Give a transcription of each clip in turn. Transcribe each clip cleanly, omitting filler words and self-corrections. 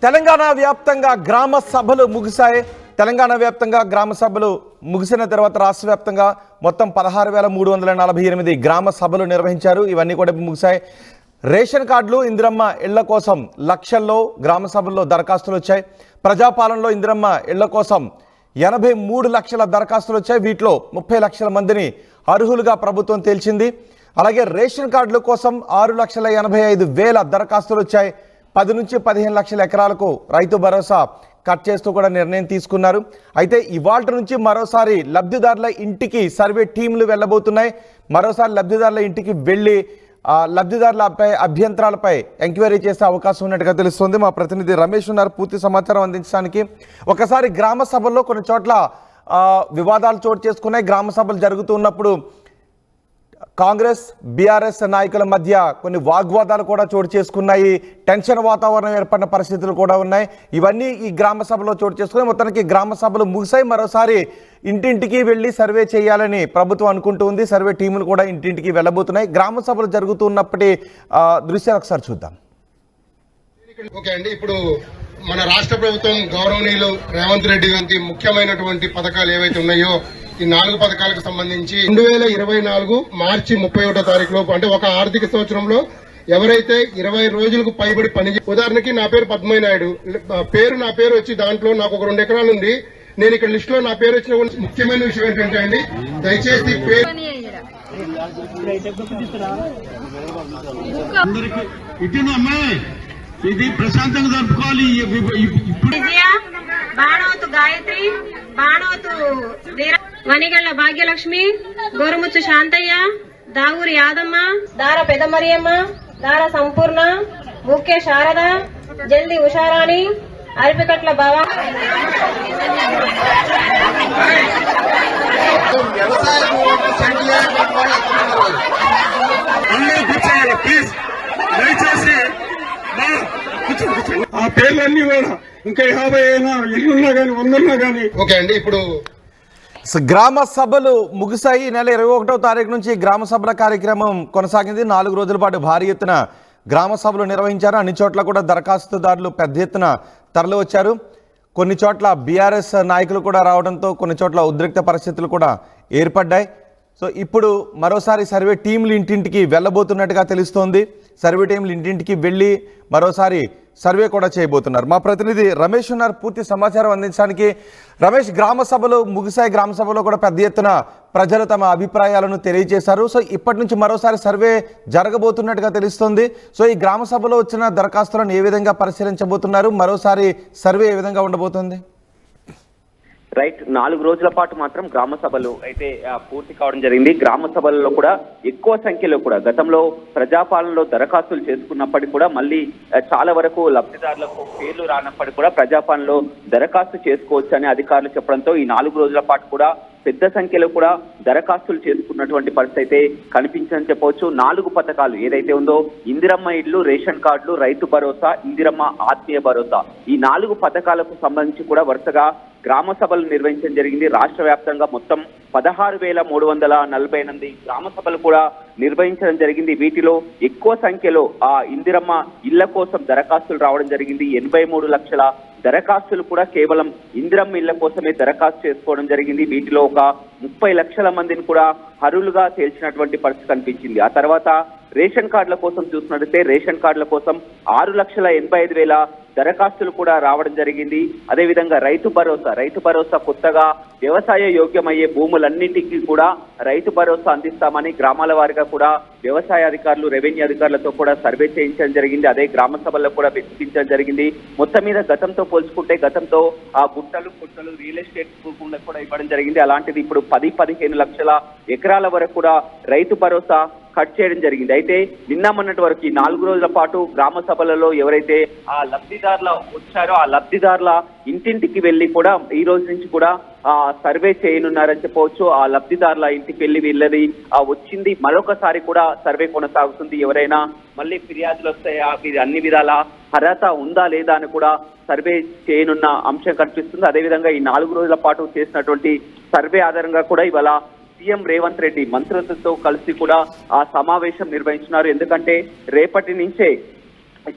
తెలంగాణ వ్యాప్తంగా గ్రామ సభలు ముగిశాయి. తెలంగాణ వ్యాప్తంగా గ్రామ సభలు ముగిసిన తర్వాత రాష్ట్ర వ్యాప్తంగా మొత్తం 16,348 గ్రామ సభలు నిర్వహించారు. ఇవన్నీ కూడా ముగిశాయి. రేషన్ కార్డులు, ఇందిరమ్మ ఇళ్ల కోసం లక్షల్లో గ్రామ సభల్లో దరఖాస్తులు వచ్చాయి. ప్రజాపాలనలో ఇందిరమ్మ ఇళ్ల కోసం 83 లక్షల దరఖాస్తులు వచ్చాయి. వీటిలో 30 లక్షల మందిని అర్హులుగా ప్రభుత్వం తేల్చింది. అలాగే రేషన్ కార్డుల కోసం 6,85,000 దరఖాస్తులు వచ్చాయి. 10 నుంచి 15 లక్షల ఎకరాలకు రైతు భరోసా కట్ చేస్తూ కూడా నిర్ణయం తీసుకున్నారు. అయితే ఇవాళ నుంచి మరోసారి లబ్ధిదారుల ఇంటికి సర్వే టీంలు వెళ్ళబోతున్నాయి. మరోసారి లబ్ధిదారుల ఇంటికి వెళ్ళి లబ్ధిదారులపై అభ్యంతరాలపై ఎంక్వైరీ చేసే అవకాశం ఉన్నట్టుగా తెలుస్తుంది. మా ప్రతినిధి రమేష్ ఉన్నారు పూర్తి సమాచారం అందించడానికి. ఒకసారి గ్రామ సభల్లో కొన్ని చోట్ల వివాదాలు చోటు చేసుకున్నాయి. గ్రామ సభలు జరుగుతున్నప్పుడు కాంగ్రెస్, బీఆర్ఎస్ నాయకుల మధ్య కొన్ని వాగ్వాదాలు కూడా చోటు చేసుకున్నాయి. టెన్షన్ వాతావరణం ఏర్పడిన పరిస్థితులు కూడా ఉన్నాయి. ఇవన్నీ ఈ గ్రామ సభలో చోటు చేసుకున్నాయి. మొత్తానికి గ్రామ సభలు ముగిసాయి. మరోసారి ఇంటింటికి వెళ్ళి సర్వే చేయాలని ప్రభుత్వం అనుకుంటూ ఉంది. సర్వే టీములు కూడా ఇంటింటికి వెళ్ళబోతున్నాయి. గ్రామ సభలు జరుగుతున్నప్పటి దృశ్యాలు ఒకసారి చూద్దాం. ఓకే అండి, ఇప్పుడు మన రాష్ట్ర ప్రభుత్వం గౌరవనీయులు రేవంత్ రెడ్డి గారికి ముఖ్యమైనటువంటి పథకాలు ఏవైతే ఉన్నాయో ఈ 4 పథకాలకు సంబంధించి 2024 మార్చి 31వ తారీఖు లోపు, అంటే ఒక ఆర్థిక సంవత్సరంలో ఎవరైతే 20 రోజులకు పైబడి ఉదాహరణకి నా పేరు పద్మయ్య నాయుడు, నా పేరు వచ్చి దాంట్లో నాకు ఒక 2 ఎకరాలు ఉంది. నేను ఇక్కడ లిస్ట్ లో నా పేరు వచ్చిన ముఖ్యమైన విషయం ఏంటంటే అండి, దయచేసి పేరు ఇది ప్రశాంతంగా జరుపుకోవాలి. బాణవతు గాయత్రి, బాణవతు వనిగళ్ల భాగ్యలక్ష్మి, గోరుముచ్చు శాంతయ్య, దావూరి యాదమ్మ, దార పెదమరియమ్మ, దార సంపూర్ణ, ముఖ్య శారద, జల్ది ఉషారాణి, అరిపికట్ల బావ. ఆ పేర్లన్నీ కూడా ఇంకా 50 అయినా, 100 కానీ, 100 కానీ. ఓకే అండి, ఇప్పుడు గ్రామ సభలు ముగిశాయి. ఈ నెల 21వ తారీఖు నుంచి గ్రామ సభల కార్యక్రమం కొనసాగింది. 4 రోజుల పాటు భారీ ఎత్తున గ్రామ సభలు నిర్వహించారు. అన్ని చోట్ల కూడా దరఖాస్తుదారులు పెద్ద ఎత్తున తరలి వచ్చారు. కొన్ని చోట్ల బీఆర్ఎస్ నాయకులు కూడా రావడంతో కొన్ని చోట్ల ఉద్రిక్త పరిస్థితులు కూడా ఏర్పడ్డాయి. సో ఇప్పుడు మరోసారి సర్వే టీంలు ఇంటింటికి వెళ్ళబోతున్నట్టుగా తెలుస్తోంది. సర్వే టీంలు ఇంటింటికి వెళ్ళి మరోసారి సర్వే కూడా చేయబోతున్నారు. మా ప్రతినిధి రమేష్ ఉన్నారు పూర్తి సమాచారం అందించడానికి. రమేష్, గ్రామ సభలు ముగిసాయి. గ్రామ సభలో కూడా పెద్ద ఎత్తున ప్రజలు తమ అభిప్రాయాలను తెలియజేశారు. సో ఇప్పటి నుంచి మరోసారి సర్వే జరగబోతున్నట్టుగా తెలుస్తోంది. సో ఈ గ్రామ సభలో వచ్చిన దరఖాస్తులను ఏ విధంగా పరిశీలించబోతున్నారు? మరోసారి సర్వే ఏ విధంగా ఉండబోతుంది? రైట్, 4 రోజుల పాటు మాత్రం గ్రామ సభలు అయితే పూర్తి కావడం జరిగింది. గ్రామ సభలలో కూడా ఎక్కువ సంఖ్యలో కూడా గతంలో ప్రజాపాలనలో దరఖాస్తులు చేసుకున్నప్పటికీ కూడా మళ్ళీ చాలా వరకు లబ్ధిదారులకు పేర్లు రానప్పటికీ కూడా ప్రజాపాలనలో దరఖాస్తు చేసుకోవచ్చు అని అధికారులు చెప్పడంతో ఈ 4 రోజుల పాటు కూడా పెద్ద సంఖ్యలో కూడా దరఖాస్తులు చేసుకున్నటువంటి పరిస్థితి అయితే కనిపించని చెప్పవచ్చు. 4 పథకాలు ఏదైతే ఉందో ఇందిరమ్మ ఇళ్లు, రేషన్ కార్డులు, రైతు భరోసా, ఇందిరమ్మ ఆత్మీయ భరోసా, ఈ 4 పథకాలకు సంబంధించి కూడా వరుసగా గ్రామ సభలు నిర్వహించడం జరిగింది. రాష్ట్ర వ్యాప్తంగా మొత్తం 16,348 గ్రామ సభలు కూడా నిర్వహించడం జరిగింది. వీటిలో ఎక్కువ సంఖ్యలో ఆ ఇందిరమ్మ ఇళ్ల కోసం దరఖాస్తులు రావడం జరిగింది. 83 లక్షల దరఖాస్తులు కూడా కేవలం ఇందిరమ్మ ఇళ్ల కోసమే దరఖాస్తు చేసుకోవడం జరిగింది. వీటిలో ఒక 30 లక్షల మందిని కూడా అర్హులుగా తేల్చినటువంటి పరిస్థితి కనిపించింది. ఆ తర్వాత రేషన్ కార్డుల కోసం చూసినట్లయితే రేషన్ కార్డుల కోసం 6,85,000 దరఖాస్తులు కూడా రావడం జరిగింది. అదేవిధంగా రైతు భరోసా కొత్తగా వ్యవసాయ యోగ్యమయ్యే భూములన్నింటికీ కూడా రైతు భరోసా అందిస్తామని గ్రామాల వారిగా కూడా వ్యవసాయ అధికారులు, రెవెన్యూ అధికారులతో కూడా సర్వే చేయించడం జరిగింది. అదే గ్రామ సభల్లో కూడా వెచ్చించడం జరిగింది. మొత్తం మీద గతంతో పోల్చుకుంటే గతంతో ఆ గుట్టలు రియల్ ఎస్టేట్ భూములకు కూడా ఇవ్వడం జరిగింది. అలాంటిది ఇప్పుడు 10-15 లక్షల ఎకరాల వరకు కూడా రైతు భరోసా కట్ చేయడం జరిగింది. అయితే నిన్న మొన్నటి వరకు ఈ 4 రోజుల పాటు గ్రామ సభలలో ఎవరైతే ఆ లబ్ధిదారులు వచ్చారో ఆ లబ్ధిదారుల ఇంటింటికి వెళ్ళి కూడా ఈ రోజు నుంచి కూడా సర్వే చేయనున్నారని చెప్పవచ్చు. ఆ లబ్ధిదారుల ఇంటికి వెళ్ళి వీళ్ళది వచ్చింది మరొకసారి కూడా సర్వే కొనసాగుతుంది. ఎవరైనా మళ్ళీ ఫిర్యాదులు వస్తాయా, ఇది అన్ని విధాల అర్హత ఉందా లేదా అని కూడా సర్వే చేయనున్న అంశం కనిపిస్తుంది. అదేవిధంగా ఈ 4 రోజుల పాటు చేసినటువంటి సర్వే ఆధారంగా కూడా ఇవాళ సీఎం రేవంత్ రెడ్డి మంత్రులతో కలిసి కూడా ఆ సమావేశం నిర్వహించినారు. ఎందుకంటే రేపటి నుంచే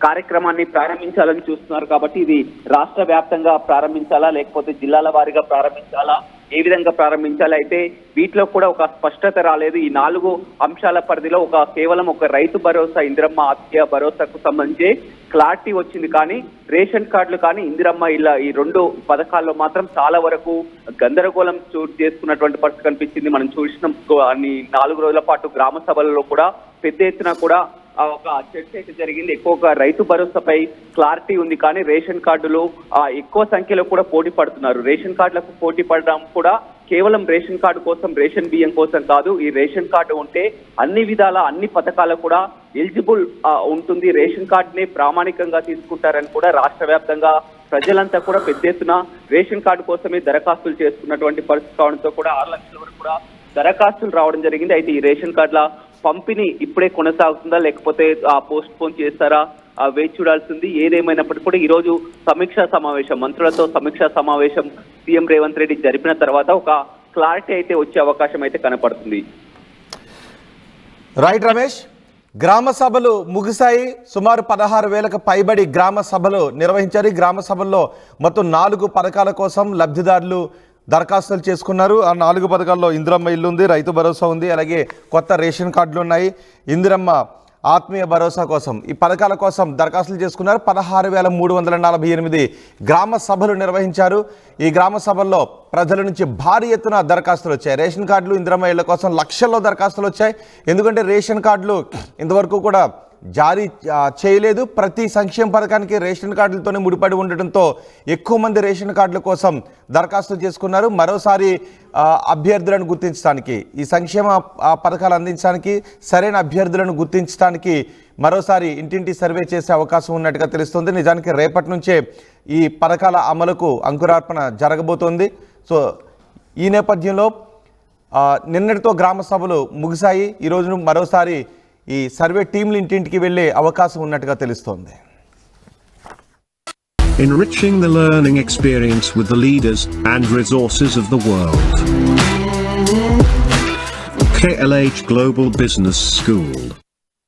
కార్యక్రమాన్ని ప్రారంభించాలని చూస్తున్నారు. కాబట్టి ఇది రాష్ట్ర వ్యాప్తంగా ప్రారంభించాలా లేకపోతే జిల్లాల వారీగా ప్రారంభించాలా, ఏ విధంగా ప్రారంభించాలి? అయితే వీటిలో కూడా ఒక స్పష్టత రాలేదు. ఈ 4 అంశాల పరిధిలో కేవలం ఒక రైతు భరోసా, ఇందిరమ్మ ఆత్మీయ భరోసాకు సంబంధించి క్లారిటీ వచ్చింది. కానీ రేషన్ కార్డులు కానీ ఇందిరమ్మ ఇళ్ళ ఈ 2 పథకాల్లో మాత్రం చాలా వరకు గందరగోళం చోటు చేసుకున్నటువంటి పరిస్థితి కనిపించింది. మనం చూసిన అన్ని 4 రోజుల పాటు గ్రామ సభలలో కూడా పెద్ద ఎత్తున కూడా ఒక చర్చ అయితే జరిగింది. ఎక్కువగా రైతు భరోసాపై క్లారిటీ ఉంది, కానీ రేషన్ కార్డులు ఎక్కువ సంఖ్యలో కూడా పోటీ పడుతున్నారు. రేషన్ కార్డులకు పోటీ పడడం కూడా కేవలం రేషన్ కార్డు కోసం, రేషన్ బియ్యం కోసం కాదు. ఈ రేషన్ కార్డు ఉంటే అన్ని విధాల అన్ని పథకాలకు కూడా ఎలిజిబుల్ ఉంటుంది. రేషన్ కార్డునే ప్రామాణికంగా తీసుకుంటారని కూడా రాష్ట్ర వ్యాప్తంగా ప్రజలంతా కూడా పెద్ద ఎత్తున రేషన్ కార్డు కోసమే దరఖాస్తులు చేసుకున్నటువంటి పరిస్థితి కావడంతో కూడా 6 లక్షల వరకు కూడా దరఖాస్తులు రావడం జరిగింది. అయితే ఈ రేషన్ కార్డుల పంపిణీ ఇప్పుడే కొనసాగుతుందా లేకపోతే పోస్ట్ పోన్ చేస్తారా వేచి చూడాల్సింది. ఏదేమైనప్పటికీ కూడా ఈ రోజు సమీక్షా సమావేశం, మంత్రులతో సమీక్షా సమావేశం సీఎం రేవంత్ రెడ్డి జరిపిన తర్వాత ఒక క్లారిటీ అయితే వచ్చే అవకాశం అయితే కనపడుతుంది. రైట్ రమేష్, గ్రామ సభలు ముగిశాయి. సుమారు 16,000కు పైబడి గ్రామ సభలు నిర్వహించారు. ఈ గ్రామ సభల్లో మొత్తం 4 పథకాల కోసం లబ్ధిదారులు దరఖాస్తులు చేసుకున్నారు. ఆ 4 పథకాల్లో ఇందిరమ్మ ఇల్లు ఉంది, రైతు భరోసా ఉంది, అలాగే కొత్త రేషన్ కార్డులు ఉన్నాయి. ఇందిరమ్మ ఆత్మీయ భరోసా కోసం ఈ పథకాల కోసం దరఖాస్తులు చేసుకున్నారు. 16,348 గ్రామ సభలు నిర్వహించారు. ఈ గ్రామ సభల్లో ప్రజల నుంచి భారీ ఎత్తున దరఖాస్తులు వచ్చాయి. రేషన్ కార్డులు, ఇందిరమ్మ ఇళ్ల కోసం లక్షల్లో దరఖాస్తులు వచ్చాయి. ఎందుకంటే రేషన్ కార్డులు ఇంతవరకు కూడా జారీ చేయలేదు. ప్రతి సంక్షేమ పథకానికి రేషన్ కార్డులతోనే ముడిపడి ఉండటంతో ఎక్కువ మంది రేషన్ కార్డుల కోసం దరఖాస్తులు చేసుకున్నారు. మరోసారి అభ్యర్థులను గుర్తించడానికి, ఈ సంక్షేమ పథకాలు అందించడానికి సరైన అభ్యర్థులను గుర్తించడానికి మరోసారి ఇంటింటి సర్వే చేసే అవకాశం ఉన్నట్టుగా తెలుస్తుంది. నిజానికి రేపటి నుంచే ఈ పథకాల అమలుకు అంకురార్పణ జరగబోతోంది. సో ఈ నేపథ్యంలో నిన్నటితో గ్రామ సభలు ముగిశాయి. ఈరోజు మరోసారి ఈ సర్వే టీంలు ఇంటింటికి వెళ్లే అవకాశం ఉన్నట్టుగా తెలుస్తోంది. Enriching the learning experience with the leaders and resources of the world. KLH Global Business School.